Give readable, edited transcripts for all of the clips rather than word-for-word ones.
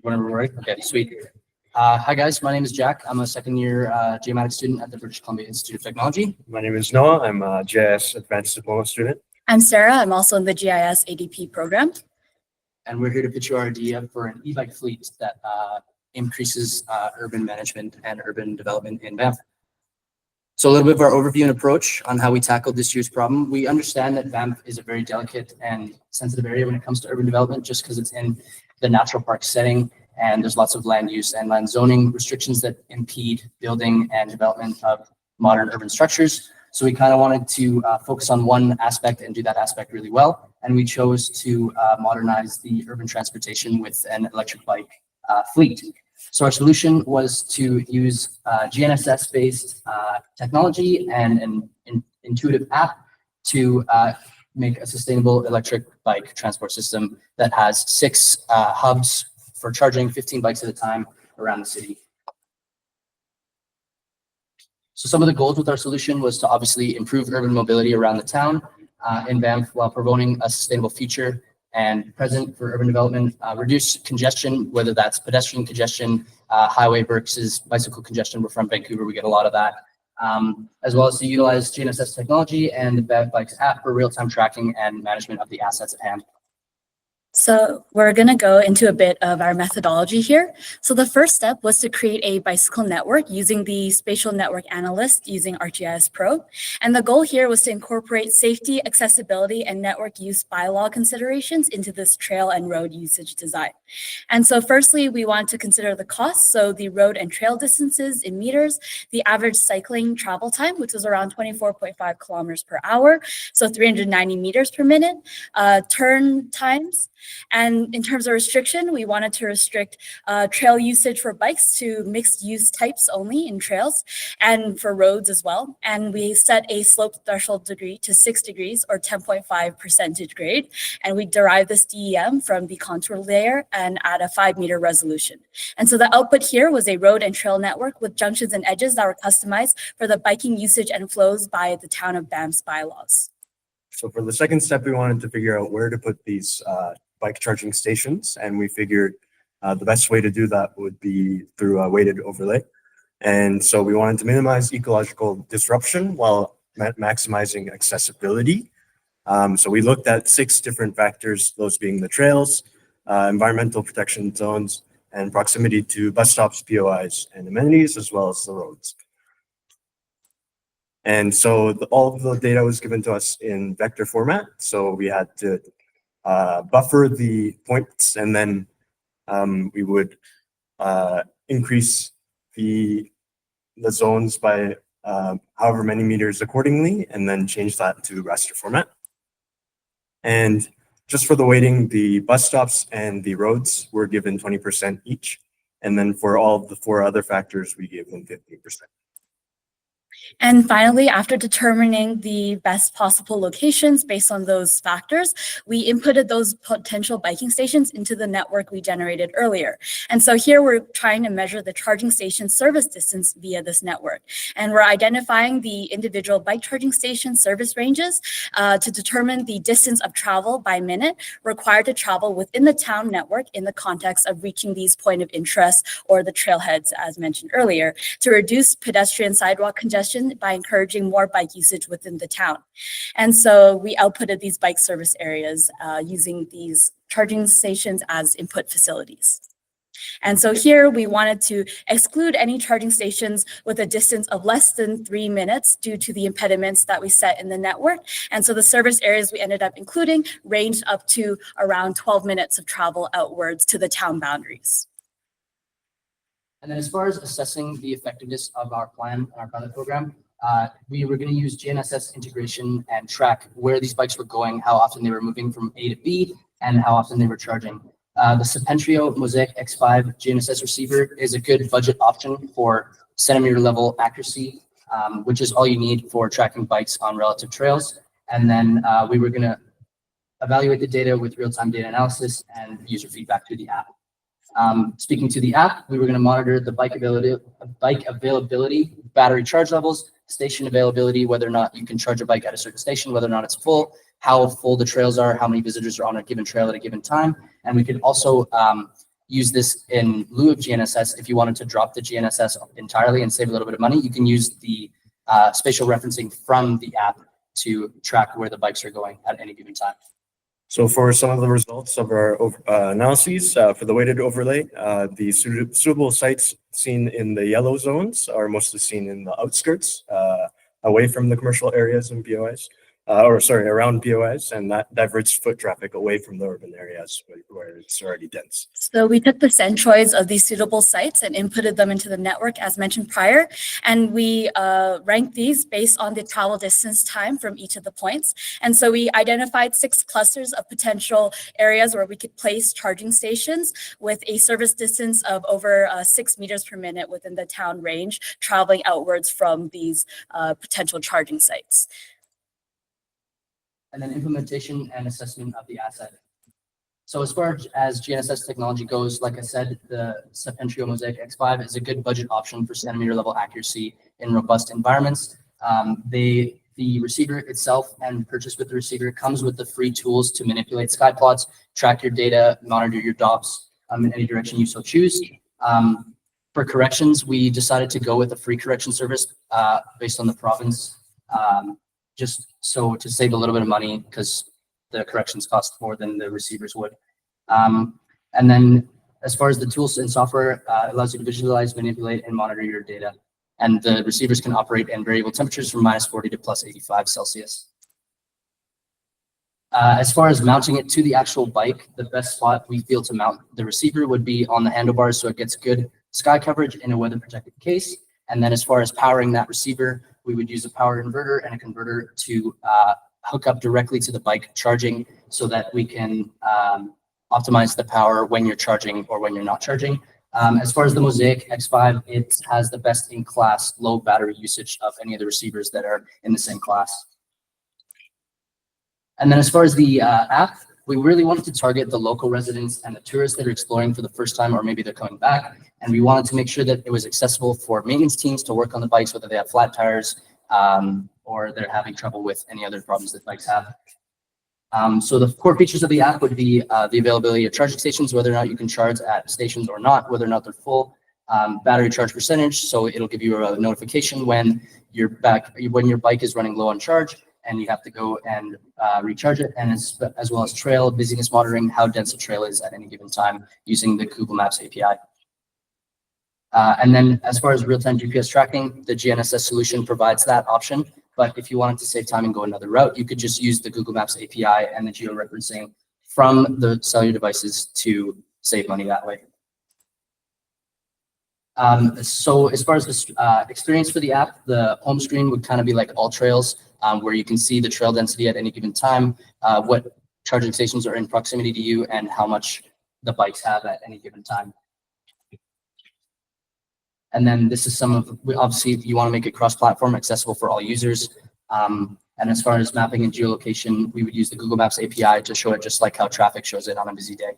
Whenever we're ready. Okay, sweet. Hi guys, my name is Jack. I'm a second year geomatics student at the British Columbia Institute of Technology. My name is Noah. I'm a GIS Advanced Diploma student. I'm Sarah. I'm also in the GIS ADP program. And we're here to pitch you our idea for an e-bike fleet that increases urban management and urban development in Banff. So a little bit of our overview and approach on how we tackled this year's problem. We understand that Banff is a very delicate and sensitive area when it comes to urban development, just because it's in the natural park setting and there's lots of land use and land zoning restrictions that impede building and development of modern urban structures. So we kind of wanted to focus on one aspect and do that aspect really well. And we chose to modernize the urban transportation with an electric bike fleet. So our solution was to use GNSS-based technology and an intuitive app to make a sustainable electric bike transport system that has 6 hubs for charging 15 bikes at a time around the city. So some of the goals with our solution was to obviously improve urban mobility around the town in Banff while promoting a sustainable future and present for urban development, reduce congestion, whether that's pedestrian congestion, highway versus bicycle congestion. We're from Vancouver, we get a lot of that, as well as to utilize GNSS technology and the Banff Bikes app for real-time tracking and management of the assets at hand. So we're going to go into a bit of our methodology here. So the first step was to create a bicycle network using the spatial network analyst using ArcGIS Pro. And the goal here was to incorporate safety, accessibility, and network use bylaw considerations into this trail and road usage design. And so firstly, we want to consider the costs. So the road and trail distances in meters, the average cycling travel time, which was around 24.5 kilometers per hour. So 390 meters per minute, turn times. And in terms of restriction, we wanted to restrict trail usage for bikes to mixed use types only in trails and for roads as well. And we set a slope threshold degree to 6 degrees or 10.5 percentage grade. And we derived this DEM from the contour layer and at a 5-meter resolution. And so the output here was a road and trail network with junctions and edges that were customized for the biking usage and flows by the town of Banff's bylaws. So for the second step, we wanted to figure out where to put these bike charging stations, and we figured the best way to do that would be through a weighted overlay. And so we wanted to minimize ecological disruption while maximizing accessibility. So we looked at 6 different factors, those being the trails, environmental protection zones, and proximity to bus stops, POIs, and amenities, as well as the roads. And so all of the data was given to us in vector format. So we had to buffer the points, and then we would increase the zones by however many meters accordingly, and then change that to raster format. And just for the weighting, the bus stops and the roads were given 20% each. And then for all of the 4 other factors, we gave them 15%. And finally, after determining the best possible locations based on those factors, we inputted those potential biking stations into the network we generated earlier. And so here we're trying to measure the charging station service distance via this network. And we're identifying the individual bike charging station service ranges to determine the distance of travel by minute required to travel within the town network in the context of reaching these point of interest or the trailheads, as mentioned earlier, to reduce pedestrian sidewalk congestion by encouraging more bike usage within the town. And so we outputted these bike service areas using these charging stations as input facilities. And so here we wanted to exclude any charging stations with a distance of less than 3 minutes due to the impediments that we set in the network. And so the service areas we ended up including ranged up to around 12 minutes of travel outwards to the town boundaries. And then as far as assessing the effectiveness of our plan and our pilot program, we were going to use GNSS integration and track where these bikes were going, how often they were moving from A to B, and how often they were charging. The Sepentrio Mosaic X5 GNSS receiver is a good budget option for centimeter level accuracy, which is all you need for tracking bikes on relative trails. And then we were going to evaluate the data with real-time data analysis and user feedback through the app. Speaking to the app, we were going to monitor the bike availability, battery charge levels, station availability, whether or not you can charge a bike at a certain station, whether or not it's full, how full the trails are, how many visitors are on a given trail at a given time. And we could also use this in lieu of GNSS. If you wanted to drop the GNSS entirely and save a little bit of money, you can use the spatial referencing from the app to track where the bikes are going at any given time. So for some of the results of our analyses for the weighted overlay, the suitable sites seen in the yellow zones are mostly seen in the outskirts, away from the commercial areas and BOIs, around BOIs, and that diverts foot traffic away from the urban areas where it's already dense. So we took the centroids of these suitable sites and inputted them into the network as mentioned prior, and we ranked these based on the travel distance time from each of the points. And so we identified 6 clusters of potential areas where we could place charging stations with a service distance of over 6 meters per minute within the town range, traveling outwards from these potential charging sites. And then implementation and assessment of the asset. So as far as GNSS technology goes, like I said, the Septentrio Mosaic X5 is a good budget option for centimeter level accuracy in robust environments. The receiver itself and purchase with the receiver comes with the free tools to manipulate sky plots, track your data, monitor your DOPS in any direction you so choose. For corrections, we decided to go with a free correction service based on the province, just so to save a little bit of money because the corrections cost more than the receivers would. And then as far as the tools and software, it allows you to visualize, manipulate, and monitor your data. And the receivers can operate in variable temperatures from -40 to +85 Celsius. As far as mounting it to the actual bike, the best spot we feel to mount the receiver would be on the handlebars so it gets good sky coverage in a weather protected case. And then as far as powering that receiver, we would use a power inverter and a converter to hook up directly to the bike charging so that we can optimize the power when you're charging or when you're not charging. As far as the Mosaic X5, it has the best in class low battery usage of any of the receivers that are in the same class. And then as far as the app, we really wanted to target the local residents and the tourists that are exploring for the first time, or maybe they're coming back. And we wanted to make sure that it was accessible for maintenance teams to work on the bikes, whether they have flat tires or they're having trouble with any other problems that bikes have. So the core features of the app would be the availability of charging stations, whether or not you can charge at stations or not, whether or not they're full, battery charge percentage. So it'll give you a notification when your bike is running low on charge and you have to go and recharge it, and as well as trail busyness monitoring, how dense a trail is at any given time using the Google Maps API. And then as far as real-time GPS tracking, the GNSS solution provides that option. But if you wanted to save time and go another route, you could just use the Google Maps API and the geo-referencing from the cellular devices to save money that way. So as far as the experience for the app, the home screen would kind of be like all trails, where you can see the trail density at any given time, what charging stations are in proximity to you, and how much the bikes have at any given time. And then this is obviously you want to make it cross-platform accessible for all users. And as far as mapping and geolocation, we would use the Google Maps API to show it just like how traffic shows it on a busy day.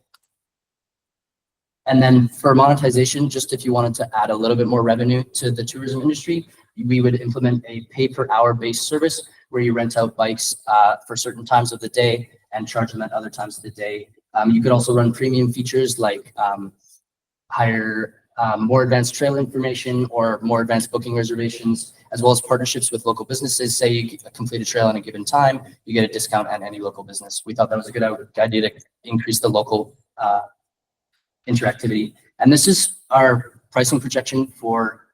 And then for monetization, just if you wanted to add a little bit more revenue to the tourism industry, we would implement a pay-per-hour based service where you rent out bikes for certain times of the day and charge them at other times of the day. You could also run premium features like hire more advanced trail information or more advanced booking reservations, as well as partnerships with local businesses. Say you complete a trail at a given time, you get a discount at any local business. We thought that was a good idea to increase the local interactivity. And this is our pricing projection for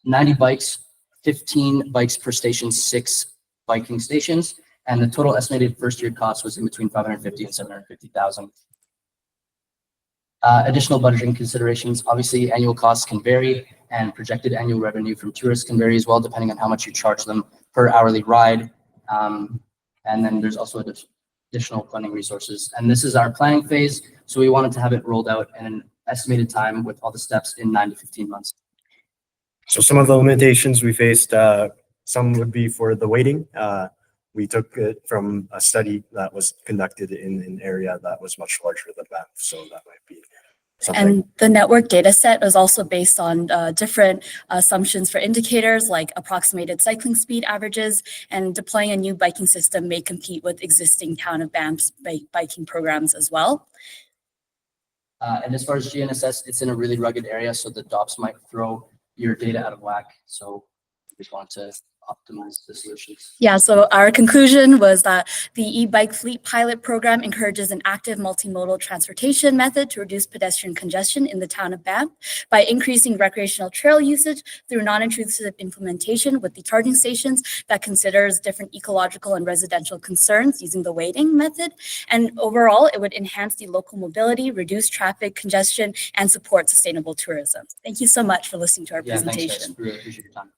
90 bikes, 15 bikes per station, 6 biking stations. And the total estimated first year cost was in between 550 and 750,000. Additional budgeting considerations, obviously annual costs can vary and projected annual revenue from tourists can vary as well, depending on how much you charge them per hourly ride. And then there's also additional funding resources. And this is our planning phase. So we wanted to have it rolled out in an estimated time with all the steps in 9 to 15 months. So some of the limitations we faced, some would be for the waiting. We took it from a study that was conducted in an area that was much larger than Banff. So that might be something. And the network data set was also based on different assumptions for indicators like approximated cycling speed averages, and deploying a new biking system may compete with existing town of Banff's biking programs as well. And as far as GNSS, it's in a really rugged area, so the DOPS might throw your data out of whack. So we just want to optimize the solutions. Yeah, so our conclusion was that the e-bike fleet pilot program encourages an active multimodal transportation method to reduce pedestrian congestion in the town of Banff by increasing recreational trail usage through non-intrusive implementation with the charging stations that considers different ecological and residential concerns using the weighting method. And overall, it would enhance the local mobility, reduce traffic congestion, and support sustainable tourism. Thank you so much for listening to our Yeah, thanks, guys. presentation. Really appreciate your time.